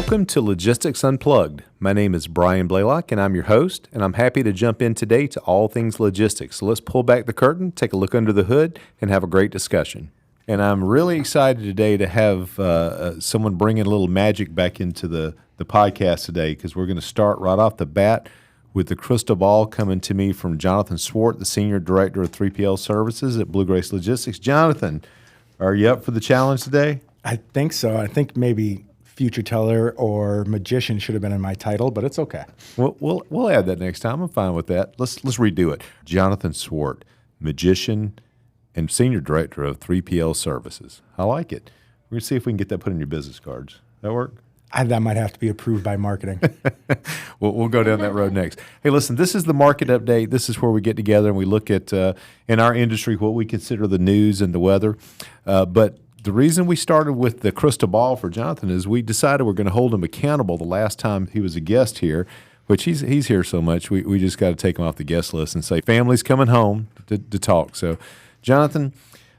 Welcome to Logistics Unplugged. My name is Brian Blaylock, and I'm your host, and I'm happy to jump in today to all things logistics. So let's pull back the curtain, take a look under the hood, and have a great discussion. And I'm really excited today to have someone bringing a little magic back into the podcast today, because we're going to start right off the bat with the crystal ball coming to me from Jonathan Swart, the Senior Director of 3PL Services at Blue Grace Logistics. Jonathan, are you up for the challenge today? I think so. I think maybe future teller or magician should have been in my title, but it's okay. We'll add that next time. I'm fine with that. Let's redo it. Jonathan Swart, magician and Senior Director of 3PL Services. I like it. We're going to see if we can get that put in your business cards. That work? That might have to be approved by marketing. We'll go down that road next. Hey, listen, this is the market update. This is where we get together and we look at, in our industry, what we consider the news and the weather. But the reason we started with the crystal ball for Jonathan is we decided we're going to hold him accountable the last time he was a guest here, which he's here so much, we just got to take him off the guest list and say, family's coming home to talk. So, Jonathan,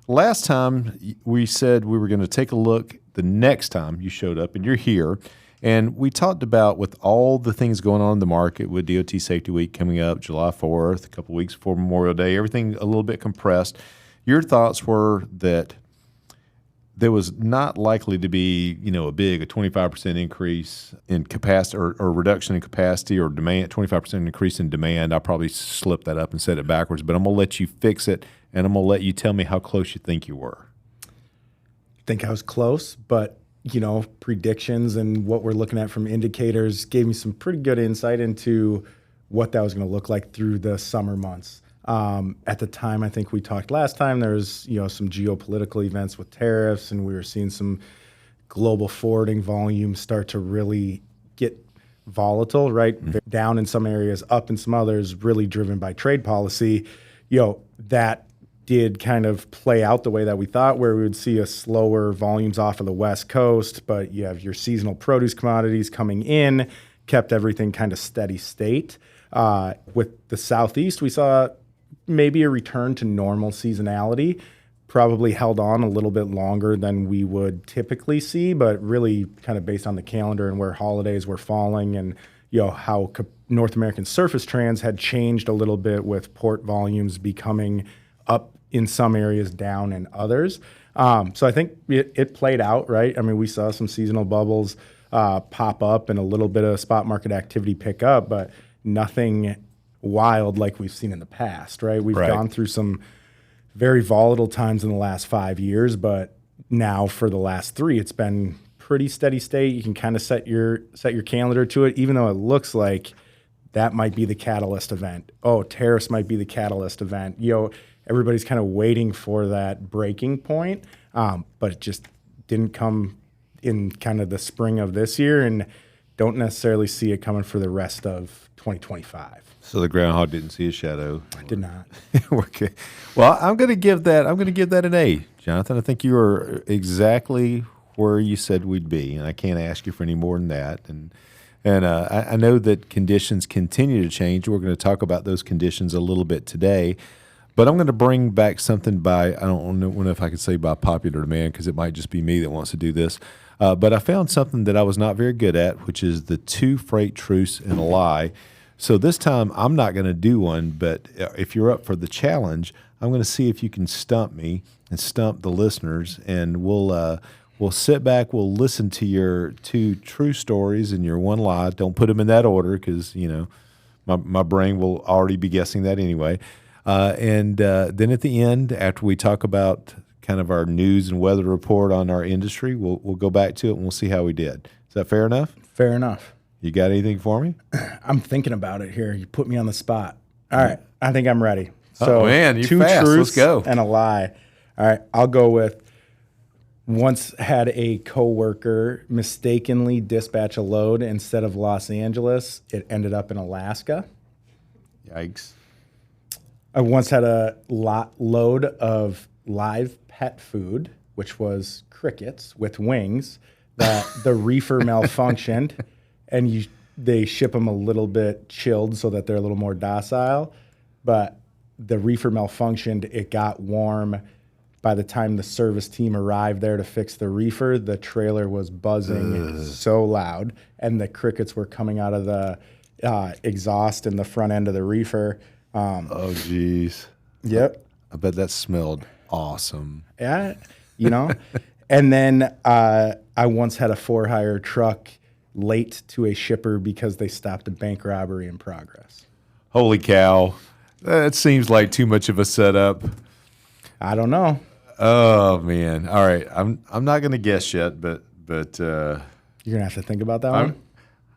last time we said we were going to take a look the next time you showed up, and you're here, and we talked about with all the things going on in the market with DOT Safety Week coming up, July 4th, a couple weeks before Memorial Day, everything a little bit compressed. Your thoughts were that there was not likely to be, a 25% increase in capacity or reduction in capacity or demand, 25% increase in demand. I probably slipped that up and said it backwards, but I'm going to let you fix it, and I'm going to let you tell me how close you think you were. I think I was close, but, predictions and what we're looking at from indicators gave me some pretty good insight into what that was going to look like through the summer months. At the time, I think we talked last time, there was, some geopolitical events with tariffs, and we were seeing some global forwarding volumes start to really get volatile, right? Mm-hmm. Down in some areas, up in some others, really driven by trade policy. That did kind of play out the way that we thought, where we would see a slower volumes off of the West Coast, but you have your seasonal produce commodities coming in, kept everything kind of steady state. With the Southeast, we saw maybe a return to normal seasonality, probably held on a little bit longer than we would typically see, but really kind of based on the calendar and where holidays were falling and how North American surface trans had changed a little bit with port volumes becoming up in some areas, down in others. So I think it played out, right? I mean, we saw some seasonal bubbles pop up and a little bit of spot market activity pick up, but nothing wild like we've seen in the past, right? We've gone through some very volatile times in the last 5 years, but now for the last 3, it's been pretty steady state. You can kind of set your calendar to it, even though it looks like that might be the catalyst event. Oh, tariffs might be the catalyst event. Everybody's kind of waiting for that breaking point, but it just didn't come in kind of the spring of this year, and don't necessarily see it coming for the rest of 2025. So the groundhog didn't see a shadow. I did not. Okay. Well, I'm going to give that an A, Jonathan. I think you are exactly where you said we'd be, and I can't ask you for any more than that. And I know that conditions continue to change. We're going to talk about those conditions a little bit today. But I'm going to bring back something by, I don't know if I could say by popular demand, because it might just be me that wants to do this. But I found something that I was not very good at, which is the 2 freight truths and a lie. So this time I'm not going to do one, but if you're up for the challenge, I'm going to see if you can stump me and stump the listeners, and we'll sit back, we'll listen to your 2 true stories and your 1 lie. Don't put them in that order, because my brain will already be guessing that anyway. And then at the end, after we talk about kind of our news and weather report on our industry, we'll go back to it and we'll see how we did. Is that fair enough? Fair enough. You got anything for me? I'm thinking about it here. You put me on the spot. All right. I think I'm ready. So, man, you're 2 fast. truths Let's go. and a lie. All right. I'll go with, once had a coworker mistakenly dispatch a load instead of Los Angeles. It ended up in Alaska. Yikes. I once had a load of live pet food, which was crickets with wings, that the reefer malfunctioned, and they ship them a little bit chilled so that they're a little more docile. But the reefer malfunctioned, it got warm, By the time the service team arrived there to fix the reefer, the trailer was buzzing so loud, and the crickets were coming out of the exhaust in the front end of the reefer. Oh, geez. Yep. I bet that smelled awesome. Yeah, And then I once had a for-hire truck late to a shipper because they stopped a bank robbery in progress. Holy cow. That seems like too much of a setup. I don't know. Oh, man. All right. I'm not going to guess yet, but You're gonna have to think about that one.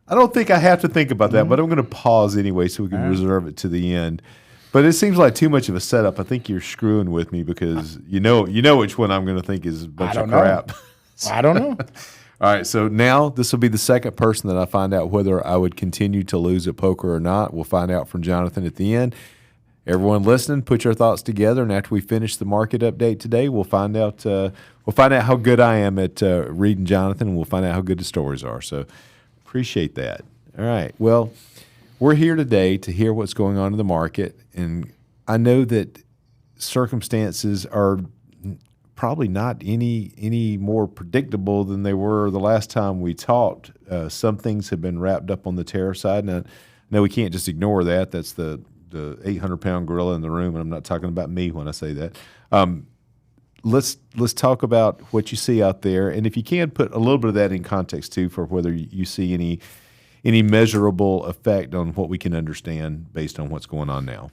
I don't think I have to think about that, but I'm going to pause anyway so we can reserve it to the end. But it seems like too much of a setup. I think you're screwing with me because you know which one I'm going to think is a bunch of crap. I don't know. All right, so now this will be the second person that I find out whether I would continue to lose at poker or not. We'll find out from Jonathan at the end. Everyone listening, put your thoughts together, and after we finish the market update today, we'll find out how good I am at reading Jonathan, and we'll find out how good the stories are. So appreciate that. All right, well, we're here today to hear what's going on in the market, and I know that circumstances are probably not any more predictable than they were the last time we talked. Some things have been wrapped up on the tariff side, and I know we can't just ignore that. That's the 800-pound gorilla in the room, and I'm not talking about me when I say that. Let's talk about what you see out there, and if you can, put a little bit of that in context too, for whether you see any measurable effect on what we can understand based on what's going on now.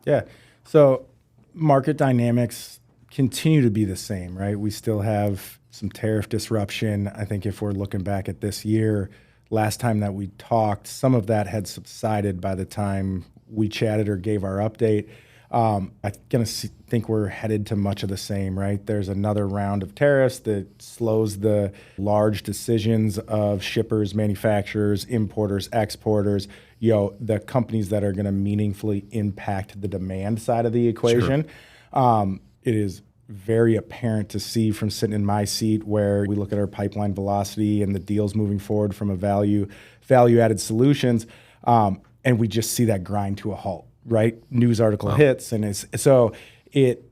Yeah. So market dynamics continue to be the same, right? We still have some tariff disruption. I think if we're looking back at this year, last time that we talked, some of that had subsided by the time we chatted or gave our update. I'm going to think we're headed to much of the same, right? There's another round of tariffs that slows the large decisions of shippers, manufacturers, importers, exporters, the companies that are going to meaningfully impact the demand side of the equation. Sure. It is very apparent to see from sitting in my seat where we look at our pipeline velocity and the deals moving forward from a value-added solutions, and we just see that grind to a halt, right? News article hits, and it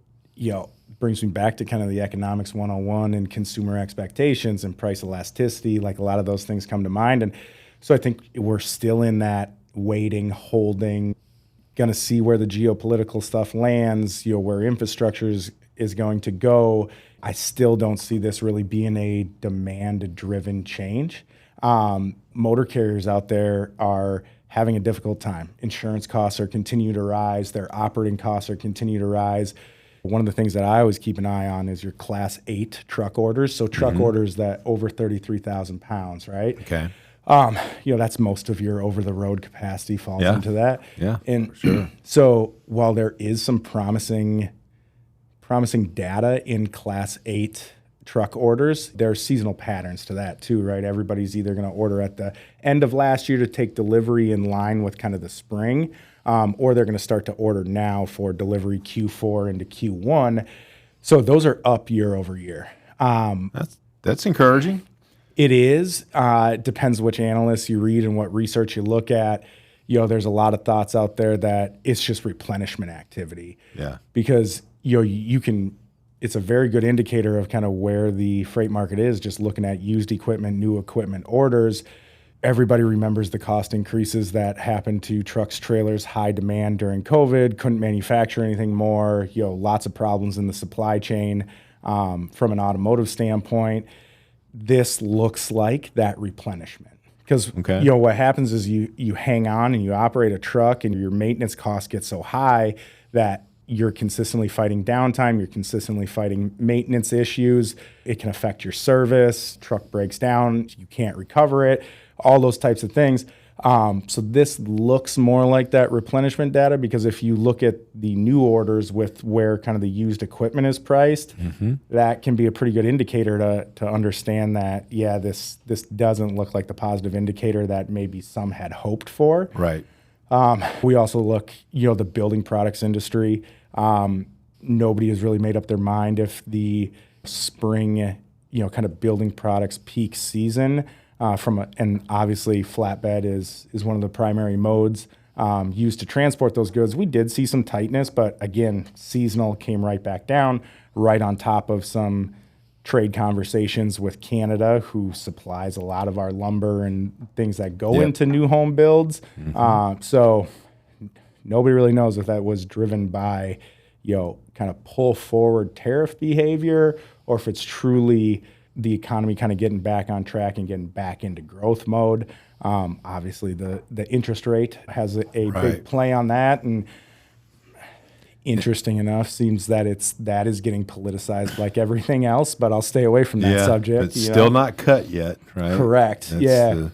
brings me back to kind of the economics 101 and consumer expectations and price elasticity. Like a lot of those things come to mind, and so I think we're still in that waiting, holding, going to see where the geopolitical stuff lands, where infrastructure is going to go. I still don't see this really being a demand-driven change. Motor carriers out there are having a difficult time. Insurance costs are continuing to rise. Their operating costs are continuing to rise. One of the things that I always keep an eye on is your Class 8 truck orders. So truck orders that over 33,000 pounds, right? Okay. That's most of your over-the-road capacity falls into that. Yeah, and for sure. So while there is some promising data in Class 8 truck orders, there are seasonal patterns to that too, right? Everybody's either going to order at the end of last year to take delivery in line with kind of the spring, or they're going to start to order now for delivery Q4 into Q1. So those are up year over year. That's encouraging. It is. Depends which analysts you read and what research you look at. There's a lot of thoughts out there that it's just replenishment activity. Yeah. Because it's a very good indicator of kind of where the freight market is, just looking at used equipment, new equipment orders. Everybody remembers the cost increases that happened to trucks, trailers, high demand during COVID, couldn't manufacture anything more, lots of problems in the supply chain from an automotive standpoint. This looks like that replenishment. Because what happens is you hang on and you operate a truck and your maintenance costs get so high that you're consistently fighting downtime, you're consistently fighting maintenance issues. It can affect your service, truck breaks down, you can't recover it, all those types of things. So this looks more like that replenishment data, because if you look at the new orders with where kind of the used equipment is priced, that can be a pretty good indicator to understand that, this doesn't look like the positive indicator that maybe some had hoped for. Right. We also look, the building products industry. Nobody has really made up their mind if the spring, kind of building products peak season and obviously flatbed is one of the primary modes. used to transport those goods. We did see some tightness, but again, seasonal came right back down, right on top of some trade conversations with Canada, who supplies a lot of our lumber and things that go into new home builds. So nobody really knows if that was driven by, kind of pull forward tariff behavior, or if it's truly the economy kind of getting back on track and getting back into growth mode. Obviously, the interest rate has a big play on that, and interesting enough, seems that that is getting politicized like everything else. But I'll stay away from that subject. But still not cut yet, right? Correct. That's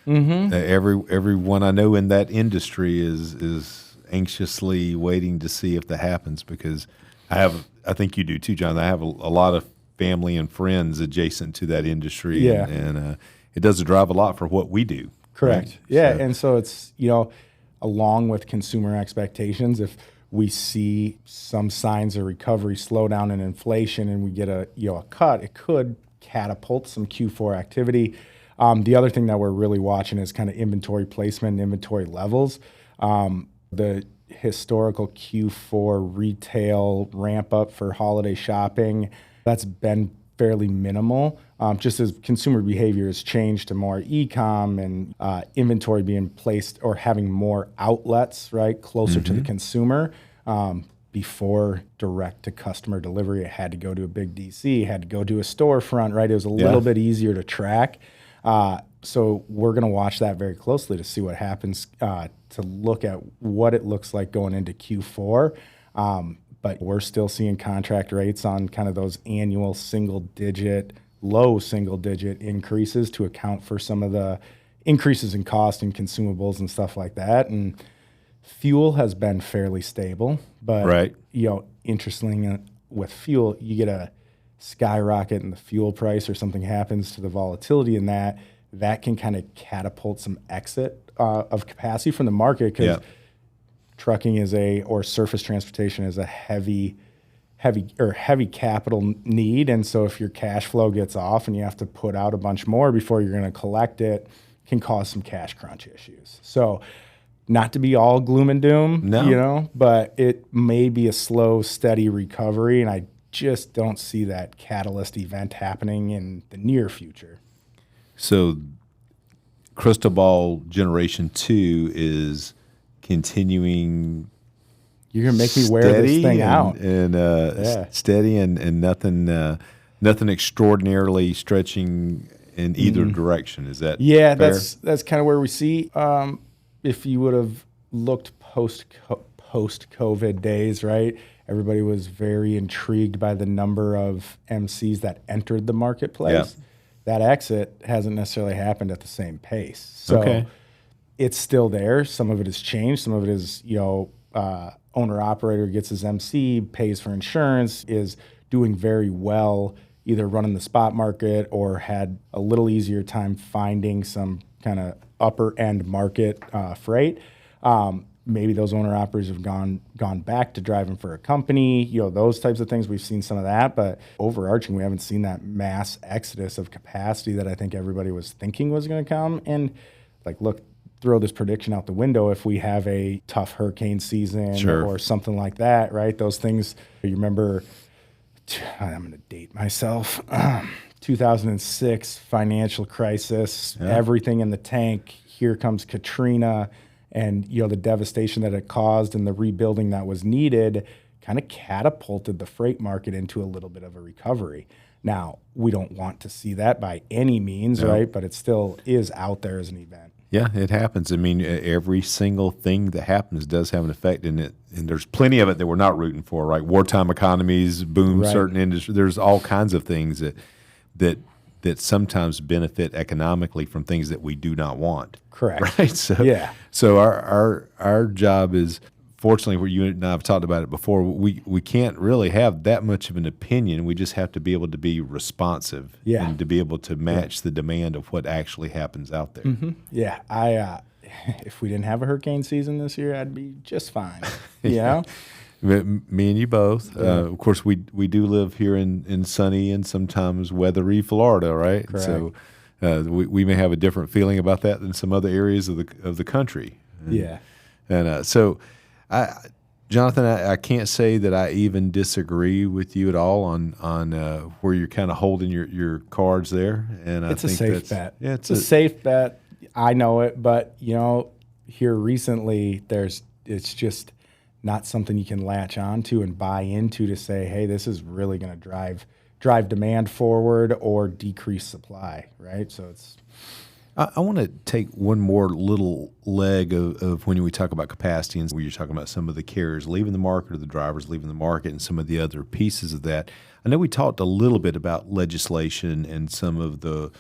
Everyone I know in that industry is anxiously waiting to see if that happens, because I think you do too, John. I have a lot of family and friends adjacent to that industry, and it does drive a lot for what we do. Correct. Right? Yeah, and so it's along with consumer expectations, if we see some signs of recovery, slowdown in inflation, and we get a cut, it could catapult some Q4 activity. The other thing that we're really watching is kind of inventory placement and inventory levels. The historical Q4 retail ramp up for holiday shopping, that's been fairly minimal, just as consumer behavior has changed to more e-com and inventory being placed or having more outlets, right, closer to the consumer. Before direct-to-customer delivery, it had to go to a big DC, had to go to a storefront, right? It was a little bit easier to track. So we're going to watch that very closely to see what happens, to look at what it looks like going into Q4. But we're still seeing contract rates on kind of those annual low single-digit increases to account for some of the increases in cost and consumables and stuff like that. And fuel has been fairly stable, but interestingly, with fuel, you get a skyrocket in the fuel price or something happens to the volatility in that can kind of catapult some exit of capacity from the market, because trucking or surface transportation is a heavy capital need. And so if your cash flow gets off and you have to put out a bunch more before you're going to collect it, can cause some cash crunch issues. So not to be all gloom and doom, but it may be a slow, steady recovery. And I just don't see that catalyst event happening in the near future. So Crystal Ball Generation 2 is continuing. You're going to make me wear this thing out. And steady and nothing extraordinarily stretching in either direction. Is that fair? That's kind of where we see. If you would have looked post-COVID days, right? Everybody was very intrigued by the number of MCs that entered the marketplace. Yeah. That exit hasn't necessarily happened at the same pace. So it's still there. Some of it has changed. Some of it is, owner-operator gets his MC, pays for insurance, is doing very well, either running the spot market or had a little easier time finding some kind of upper-end market freight. Maybe those owner-operators have gone back to driving for a company, those types of things. We've seen some of that, but overarching, we haven't seen that mass exodus of capacity that I think everybody was thinking was going to come. And throw this prediction out the window if we have a tough hurricane season or something like that, right? Those things, you remember, I'm going to date myself, 2006 financial crisis, everything in the tank. Here comes Katrina, and the devastation that it caused and the rebuilding that was needed kind of catapulted the freight market into a little bit of a recovery. Now, we don't want to see that by any means, right? But it still is out there as an event. Yeah, it happens. I mean, every single thing that happens does have an effect in it, and there's plenty of it that we're not rooting for, right? Wartime economies boom certain industries. There's all kinds of things that sometimes benefit economically from things that we do not want. Correct. Right. So our job is, fortunately, where you and I have talked about it before, we can't really have that much of an opinion. We just have to be able to be responsive and to be able to match the demand of what actually happens out there. Mm-hmm. Yeah, if we didn't have a hurricane season this year, I'd be just fine. Me and you both. Of course, we do live here in sunny and sometimes weathery Florida, right? Correct. So we may have a different feeling about that than some other areas of the country. And Jonathan, I can't say that I even disagree with you at all on where you're kind of holding your cards there. And I It's a think safe bet. Yeah, It's a safe bet. I know it, but here recently, it's just not something you can latch onto and buy into to say, hey, this is really going to drive demand forward or decrease supply, right? So it's. I want to take one more little leg of when we talk about capacity and where you're talking about some of the carriers leaving the market or the drivers leaving the market and some of the other pieces of that. I know we talked a little bit about legislation and some of the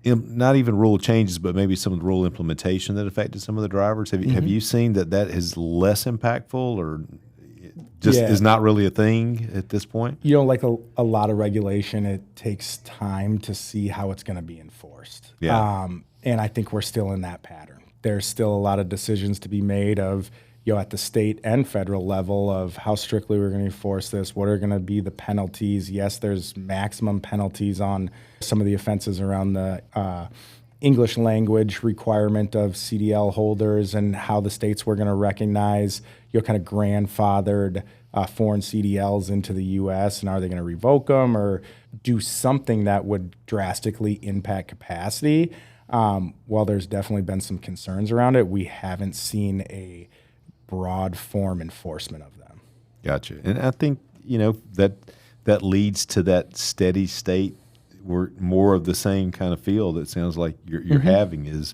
not even rule changes, but maybe some of the rule implementation that affected some of the drivers. Have you seen that is less impactful or just is not really a thing at this point? Like a lot of regulation, it takes time to see how it's going to be enforced. Yeah. And I think we're still in that pattern. There's still a lot of decisions to be made of, at the state and federal level of how strictly we're going to enforce this. What are going to be the penalties? Yes, there's maximum penalties on some of the offenses around the English language requirement of CDL holders and how the states were going to recognize, kind of grandfathered foreign CDLs into the U.S. and are they going to revoke them or do something that would drastically impact capacity? While there's definitely been some concerns around it, we haven't seen a broad form enforcement of them. Gotcha. And I think, that leads to that steady state where more of the same kind of feel that sounds like you're having is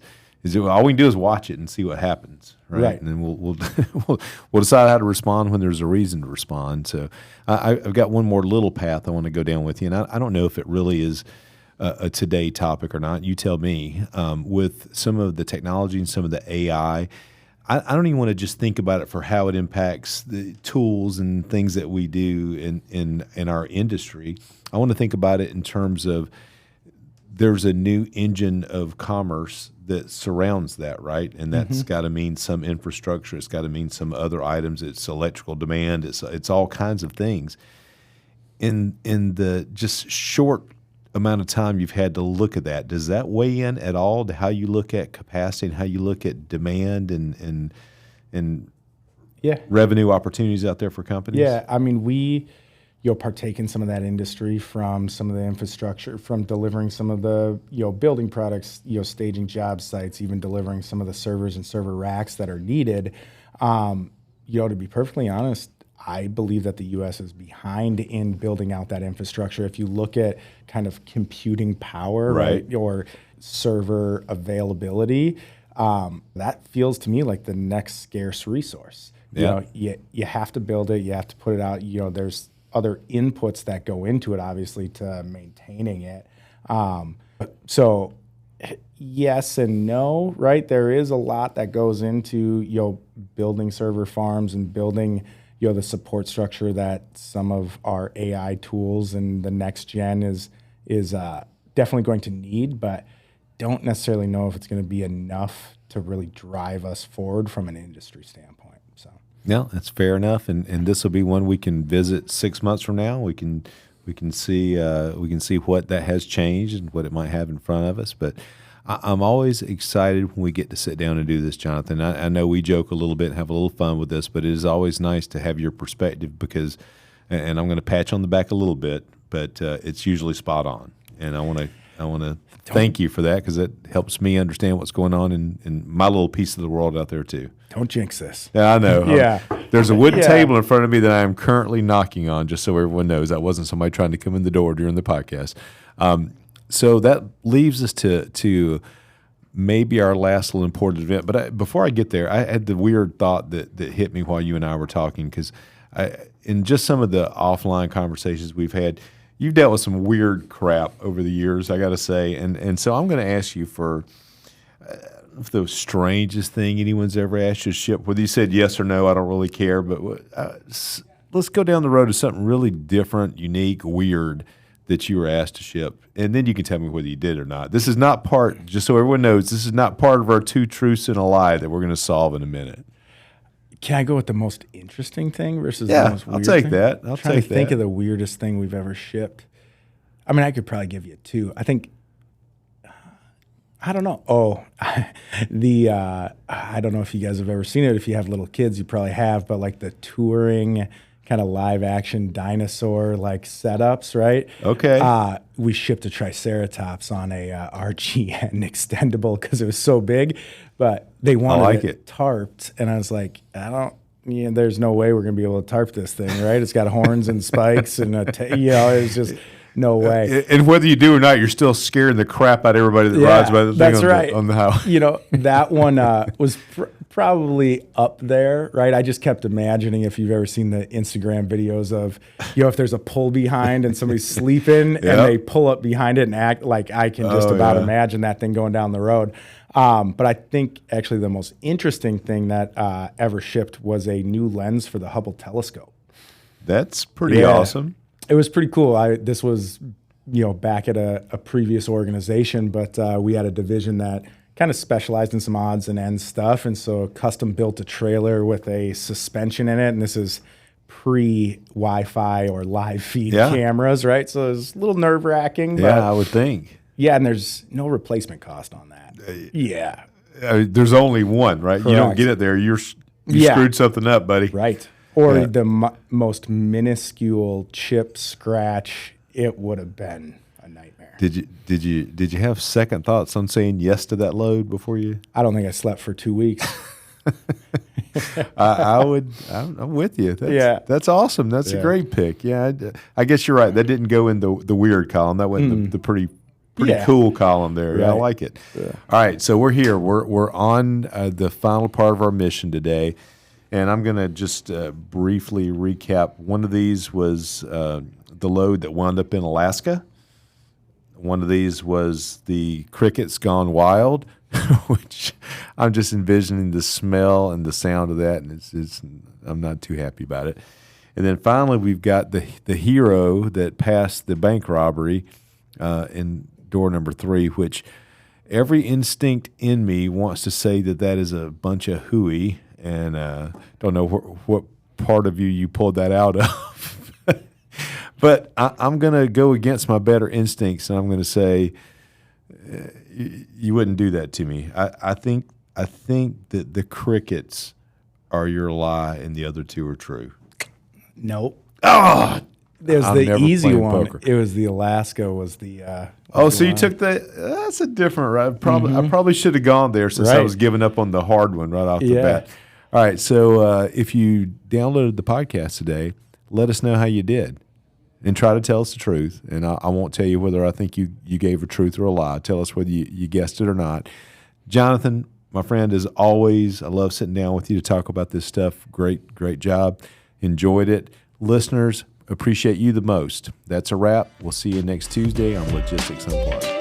all we can do is watch it and see what happens, right? And then we'll decide how to respond when there's a reason to respond. So I've got one more little path I want to go down with you, and I don't know if it really is a today topic or not. You tell me. With some of the technology and some of the AI, I don't even want to just think about it for how it impacts the tools and things that we do in our industry. I want to think about it in terms of there's a new engine of commerce that surrounds that, right? And that's got to mean some infrastructure. It's got to mean some other items. It's electrical demand. It's all kinds of things. In the just short amount of time you've had to look at that, does that weigh in at all to how you look at capacity and how you look at demand and revenue opportunities out there for companies? Yeah, I mean, we partake in some of that industry from some of the infrastructure, from delivering some of the building products, staging job sites, even delivering some of the servers and server racks that are needed. To be perfectly honest, I believe that the U.S. is behind in building out that infrastructure. If you look at kind of computing power, right, or server availability, that feels to me like the next scarce resource. Yeah. You have to build it. You have to put it out. There's other inputs that go into it, obviously, to maintaining it. So yes and no, right? There is a lot that goes into building server farms and building the support structure that some of our AI tools and the next gen is definitely going to need, but don't necessarily know if it's going to be enough to really drive us forward from an industry standpoint. So no, that's fair enough, and this will be one we can visit 6 months from now. We can see what that has changed and what it might have in front of us, but I'm always excited when we get to sit down and do this, Jonathan. I know we joke a little bit and have a little fun with this, but it is always nice to have your perspective because, and I'm going to pat you on the back a little bit, but it's usually spot on. And I want to thank you for that because it helps me understand what's going on in my little piece of the world out there too. Don't jinx this. Yeah, I know. Yeah. There's a wooden table in front of me that I am currently knocking on, just so everyone knows. That wasn't somebody trying to come in the door during the podcast. So that leaves us to maybe our last little important event. But before I get there, I had the weird thought that hit me while you and I were talking because in just some of the offline conversations we've had, you've dealt with some weird crap over the years, I got to say. And so I'm going to ask you for the strangest thing anyone's ever asked you to ship. Whether you said yes or no, I don't really care. But let's go down the road to something really different, unique, weird that you were asked to ship, and then you can tell me whether you did or not. This is not part, just so everyone knows, this is not part of our two truths and a lie that we're going to solve in a minute. Can I go with the most interesting thing versus the most weird thing? I'll take that. I'm trying to think of the weirdest thing we've ever shipped. I mean, I could probably give you two. I think I don't know. Oh, the I don't know if you guys have ever seen it. If you have little kids, you probably have. But like the touring kind of live action dinosaur like setups, right? Okay. We shipped a Triceratops on a RGN extendable because it was so big, but they wanted like it tarped, and I was like, there's no way we're gonna be able to tarp this thing, right? It's got horns and spikes, and it's just. No way. And whether you do or not, you're still scaring the crap out of everybody that rides by the thing that's on, right. on the highway. That one was probably up there, right? I just kept imagining if you've ever seen the Instagram videos of, if there's a pull behind and somebody's sleeping and they pull up behind it and act like I can just about imagine that thing going down the road. But I think actually the most interesting thing that ever shipped was a new lens for the Hubble telescope. That's pretty awesome. It was pretty cool. This was, back at a previous organization, but we had a division that kind of specialized in some odds and ends stuff. And so custom built a trailer with a suspension in it. And this is pre-Wi-Fi or live feed cameras, right? So it was a little nerve-wracking. Yeah, I would think. Yeah, and there's no replacement cost on that. There's only one, right? Correct. You don't get it there. You screwed something up, buddy. Right. Or the most minuscule chip scratch, it would have been a nightmare. Did you have second thoughts on saying yes to that load before you? I don't think I slept for 2 weeks. I'm with you. That's awesome. That's a great pick. Yeah, I guess you're right. That didn't go in the weird column. That went in the pretty cool column there. Right. I like it. Yeah. All right, so we're here. We're on the final part of our mission today. And I'm going to just briefly recap. One of these was the load that wound up in Alaska. One of these was the crickets gone wild, which I'm just envisioning the smell and the sound of that, and I'm not too happy about it. And then finally, we've got the hero that passed the bank robbery in door number 3, which every instinct in me wants to say that is a bunch of hooey. And don't know what part of you pulled that out of. But I'm going to go against my better instincts, and I'm going to say you wouldn't do that to me. I think that the crickets are your lie and the other two are true. Nope. Oh, there's the easy one. Poker. It was the Alaska was the so you took that's a different right. I probably should have gone there since I was giving up on the hard one right off the bat. All right, so if you downloaded the podcast today, let us know how you did, and try to tell us the truth. And I won't tell you whether I think you gave a truth or a lie. Tell us whether you guessed it or not. Jonathan, my friend, as always, I love sitting down with you to talk about this stuff. Great job. Enjoyed it. Listeners, appreciate you the most. That's a wrap. We'll see you next Tuesday on Logistics Unplugged.